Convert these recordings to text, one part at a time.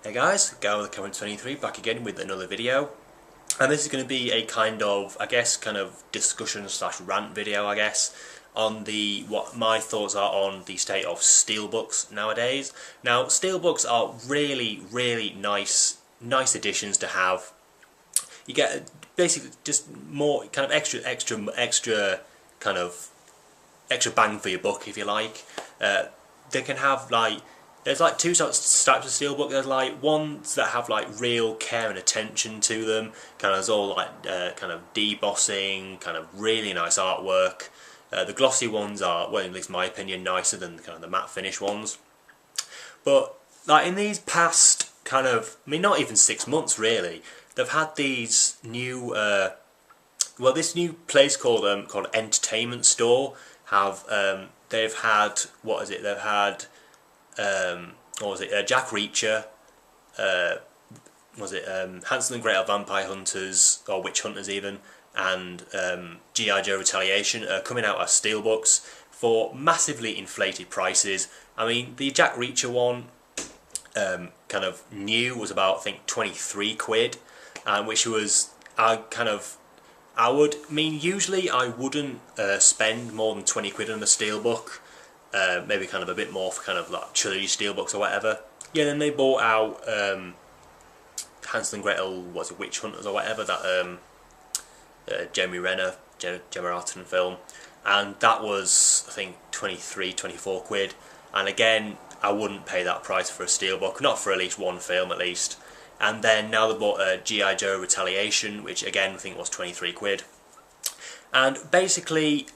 Hey guys, Go with the Current 23 back again with another video. And this is going to be a kind of, kind of discussion slash rant video, on what my thoughts are on the state of steelbooks nowadays. Now, steelbooks are really nice additions to have. You get basically just more kind of extra bang for your buck, if you like. They can have there's two types of steelbook. There's ones that have real care and attention to them. It's all kind of debossing, kind of really nice artwork. The glossy ones are, well, at least in my opinion, nicer than the matte finish ones. But in these past not even 6 months really, they've had these new this new place called Entertainment Store they've had Jack Reacher, Hansel and Gretel Vampire Hunters, or Witch Hunters even, and G.I. Joe Retaliation coming out as steelbooks for massively inflated prices. I mean, the Jack Reacher one new was about, I think, 23 quid, which was usually I wouldn't spend more than 20 quid on a steelbook. Maybe a bit more for trilogy steelbooks or whatever. Yeah, then they bought out Hansel and Gretel, Witch Hunters or whatever, that Jeremy Renner, Gemma Arterton film, and that was, I think, 23, 24 quid. And again, I wouldn't pay that price for a steelbook, not for at least one film at least. And then now they bought G.I. Joe Retaliation, which again I think was 23 quid. And basically,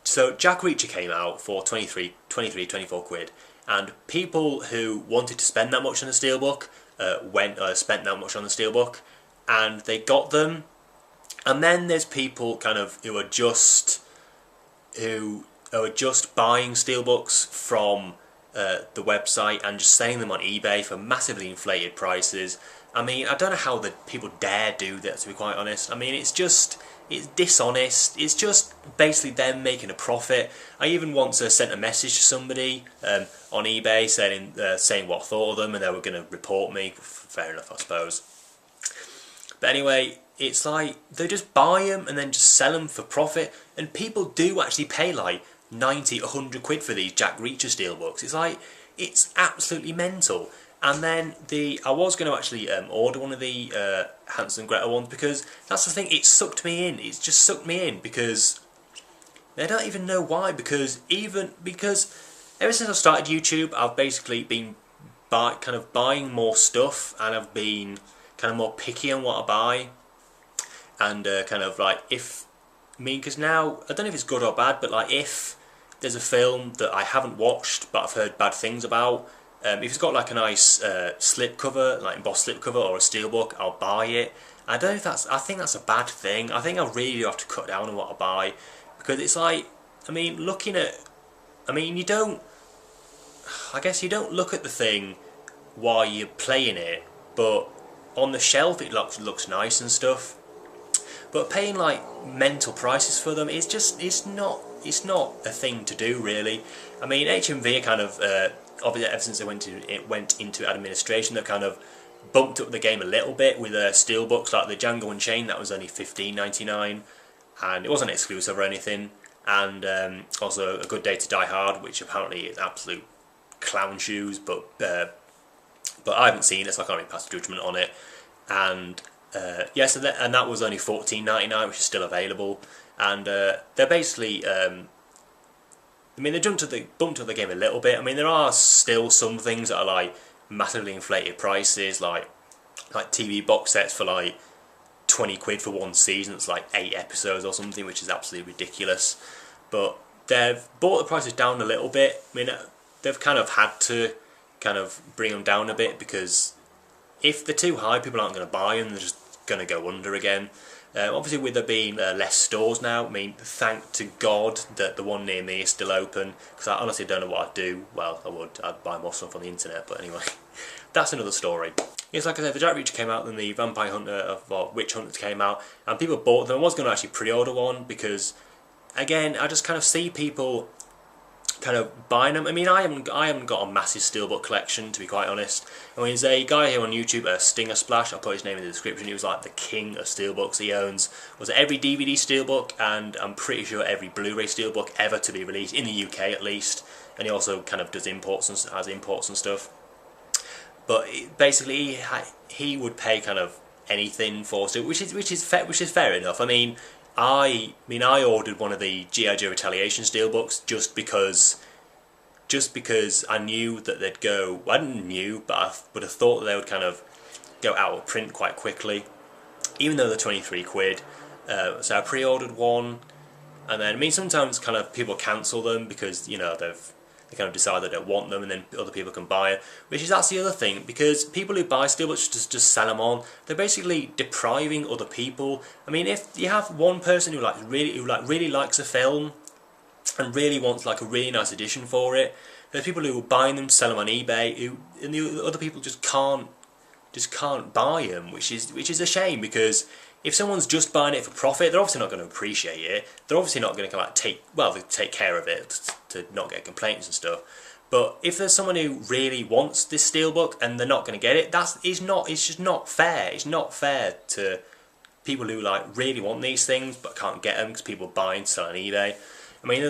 so Jack Reacher came out for 23, 24 quid, and people who wanted to spend that much on a steelbook spent that much on the steelbook, and they got them. And then there's people who are just buying steelbooks from the website and just selling them on eBay for massively inflated prices. I mean, I don't know how the people dare do that, to be quite honest. I mean, it's dishonest. It's just basically them making a profit. I even once sent a message to somebody on eBay saying what I thought of them, and they were going to report me. Fair enough, I suppose. But anyway, it's they just buy them and then just sell them for profit, and people do actually pay 90, 100 quid for these Jack Reacher steelbooks. It's absolutely mental. And then I was going to actually order one of the Hansel and Gretel ones, because that's the thing, it sucked me in. It's just sucked me in because I don't even know why. Because ever since I started YouTube, I've basically been buying more stuff, and I've been more picky on what I buy. And because now I don't know if it's good or bad, but if there's a film that I haven't watched but I've heard bad things about, if it's got a nice slipcover, embossed slipcover or a steelbook, I'll buy it. I don't know if I think that's a bad thing. I think I really do have to cut down on what I buy, because it's you don't look at the thing while you're playing it, but on the shelf it looks nice and stuff. But paying mental prices for them is it's not a thing to do, really. I mean, HMV are obviously ever since it went into administration, they've bumped up the game a little bit with steelbooks like the Django Unchained. That was only $15.99, and it wasn't exclusive or anything. And also A Good Day to Die Hard, which apparently is absolute clown shoes, but I haven't seen it, so I can't really pass judgment on it. And and that was only $14.99, which is still available. And they're basically, they jumped up the game a little bit. I mean, there are still some things that are massively inflated prices, like TV box sets for 20 quid for one season. It's 8 episodes or something, which is absolutely ridiculous. But they've brought the prices down a little bit. I mean, they've had to bring them down a bit, because if they're too high, people aren't going to buy them. They're just going to go under again. Obviously, with there being less stores now, I mean, thank to God that the one near me is still open, because I honestly don't know what I'd do. Well, I'd buy more stuff on the internet, but anyway, that's another story. Yes, like I said, the Jack Reacher came out, then the Vampire Hunter, Witch Hunters came out, and people bought them. I was going to actually pre-order one, because, again, I just see people kind of buying them. I mean, I haven't got a massive steelbook collection, to be quite honest. I mean, there's a guy here on YouTube, Stinger Splash. I'll put his name in the description. He was like the king of steelbooks. He owns every DVD steelbook, and I'm pretty sure every Blu-ray steelbook ever to be released in the UK at least. And he also kind of does imports and has imports and stuff. But basically, he would pay kind of anything for it, which is fair enough. I mean, I ordered one of the G.I. Joe Retaliation steelbooks just because I knew that they'd go. Well, I didn't knew, but I would have thought that they would kind of go out of print quite quickly, even though they're 23 quid. So I pre-ordered one, and then I mean sometimes kind of people cancel them because they kind of decide they don't want them, and then other people can buy it. Which is that's the other thing, because people who buy steelbooks just sell them on. They're basically depriving other people. I mean, if you have one person who really likes a film and really wants like a really nice edition for it, there's people who are buying them, sell them on eBay, and the other people just can't buy them, which is a shame, because if someone's just buying it for profit, they're obviously not going to appreciate it. They're obviously not going to come out they take care of it to not get complaints and stuff. But if there's someone who really wants this steelbook and they're not going to get it, it's just not fair. It's not fair to people who really want these things but can't get them because people buy and sell on eBay. I mean,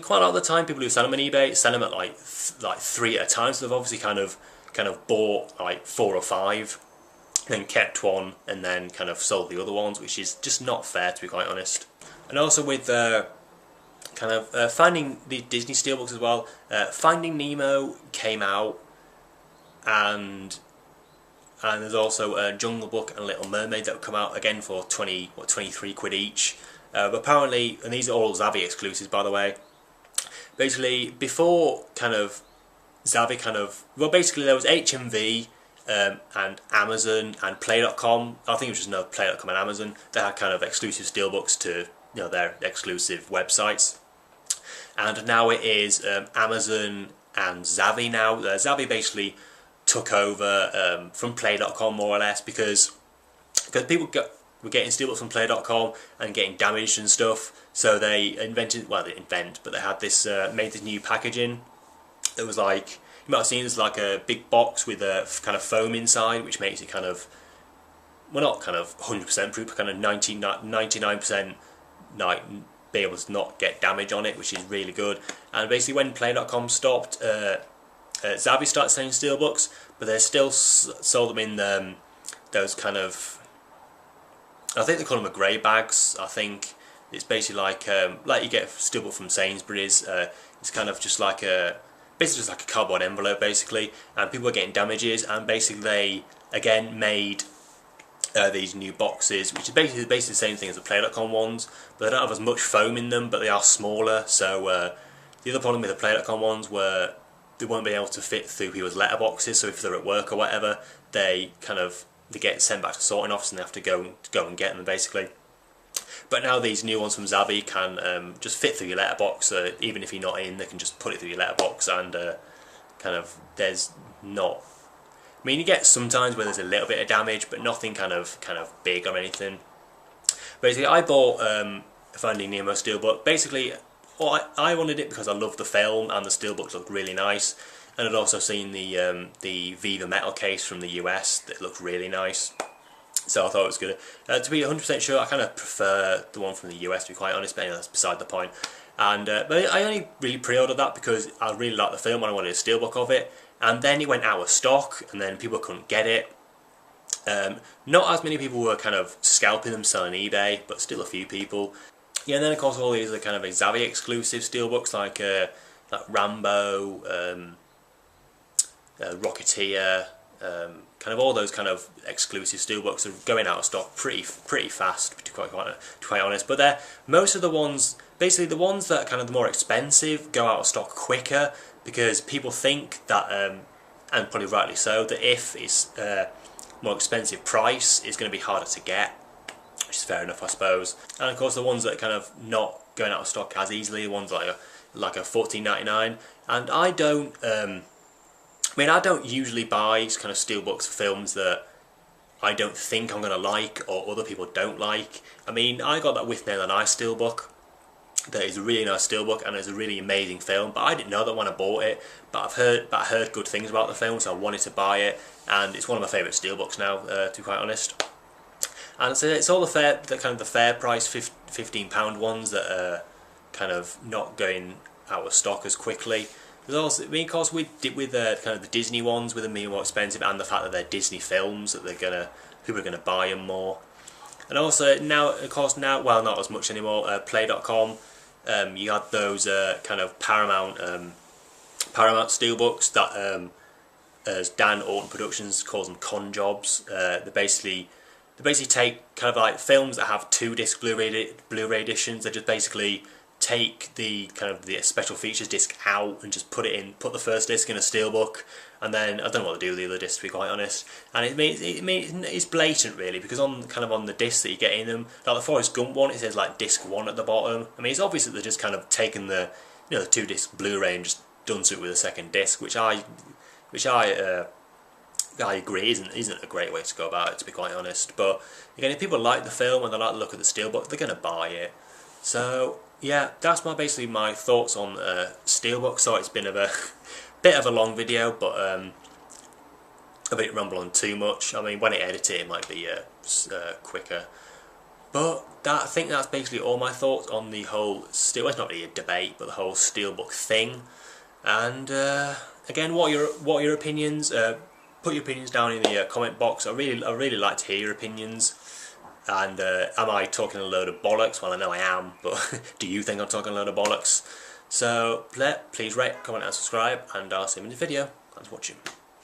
quite a lot of the time, people who sell them on eBay sell them at like 3 at a time. So they've obviously kind of bought like 4 or 5. Then kept one and then kind of sold the other ones, which is just not fair, to be quite honest. And also with finding the Disney steelbooks as well. Finding Nemo came out, and there's also Jungle Book and Little Mermaid that have come out again for 23 quid each. But apparently, and these are all Zavvi exclusives, by the way. Basically, before Zavvi basically there was HMV. And Amazon and Play.com. I think it was just another Play.com and Amazon. They had kind of exclusive steelbooks to their exclusive websites. And now it is Amazon and Zavvi now. Zavvi basically took over from Play.com more or less because people were getting steelbooks from Play.com and getting damaged and stuff. So they they had this made this new packaging that was like. You might have seen it's like a big box with a kind of foam inside, which makes it not 100% proof, but kind of 99% be able to not get damage on it, which is really good. And basically when Play.com stopped, Zavvi started selling steelbooks, but they still sold them in those kind of, I think they call them grey bags. I think it's basically like you get a steelbook from Sainsbury's. It's kind of just like basically just like a cardboard envelope basically, and people were getting damages, and basically they again made these new boxes, which is basically the same thing as the Play.com ones, but they don't have as much foam in them, but they are smaller. So the other problem with the Play.com ones were they won't be able to fit through people's letterboxes, so if they're at work or whatever, they get sent back to sorting office and they have to go and get them basically. But now these new ones from Zavvi can just fit through your letterbox. Even if you're not in, they can just put it through your letterbox, and there's not. I mean, you get sometimes where there's a little bit of damage, but nothing kind of big or anything. Basically, I bought Finding Nemo steelbook. Basically, I wanted it because I loved the film and the steelbooks looked really nice, and I'd also seen the Viva metal case from the US that looked really nice. So I thought it was good. To be 100% sure, I kind of prefer the one from the US, to be quite honest, but anyway, that's beside the point. And but I only really pre-ordered that because I really liked the film and I wanted a steelbook of it. And then it went out of stock, and then people couldn't get it. Not as many people were kind of scalping them, selling eBay, but still a few people. Yeah, and then of course all these are kind of Zavvi exclusive steelbooks like Rambo, Rocketeer. Kind of all those kind of exclusive steelbooks are going out of stock pretty fast, to be quite honest. But they're most of the ones, basically the ones that are kind of the more expensive, go out of stock quicker because people think that, and probably rightly so, that if it's more expensive price, it's going to be harder to get, which is fair enough, I suppose. And of course, the ones that are kind of not going out of stock as easily, the ones like a $14.99, and I don't. I don't usually buy kind of steelbooks for films that I don't think I'm going to like or other people don't like. I mean, I got that With Nail and Ice steelbook, that is a really nice steelbook and it's a really amazing film. But I didn't know that when I bought it. But I heard good things about the film, so I wanted to buy it. And it's one of my favourite steelbooks now, to be quite honest. And so it's all the fair price £15 ones that are kind of not going out of stock as quickly. There's also, I mean, of course, with kind of the Disney ones, with them being more expensive, and the fact that they're Disney films, that people are gonna buy them more. And also now, of course, well, not as much anymore. Play.com, you had those kind of Paramount steelbooks that, as Dan Orton Productions calls them, con jobs. They basically take kind of like films that have 2-disc Blu-ray editions. They just basically take the special features disc out and just put the first disc in a steelbook, and then I don't know what they do with the other discs, to be quite honest. And it's blatant really, because on the discs that you get in them, like the Forrest Gump one, it says like disc 1 at the bottom. I mean, it's obvious that they're just kind of taken the the 2-disc Blu-ray and just done something with a second disc, which I agree isn't a great way to go about it, to be quite honest. But again, if people like the film and they like the look of the steelbook, they're going to buy it. So yeah, that's basically my thoughts on Steelbook. So it's been a bit of a long video, but a bit rumbling too much. I mean, when I edit it, it might be quicker. But I think that's basically all my thoughts on the whole well, it's not really a debate, but the whole Steelbook thing. And again, what are your opinions? Put your opinions down in the comment box. I really like to hear your opinions. And am I talking a load of bollocks? Well, I know I am, but do you think I'm talking a load of bollocks? So please rate, comment and subscribe, and I'll see you in the video. Thanks for watching.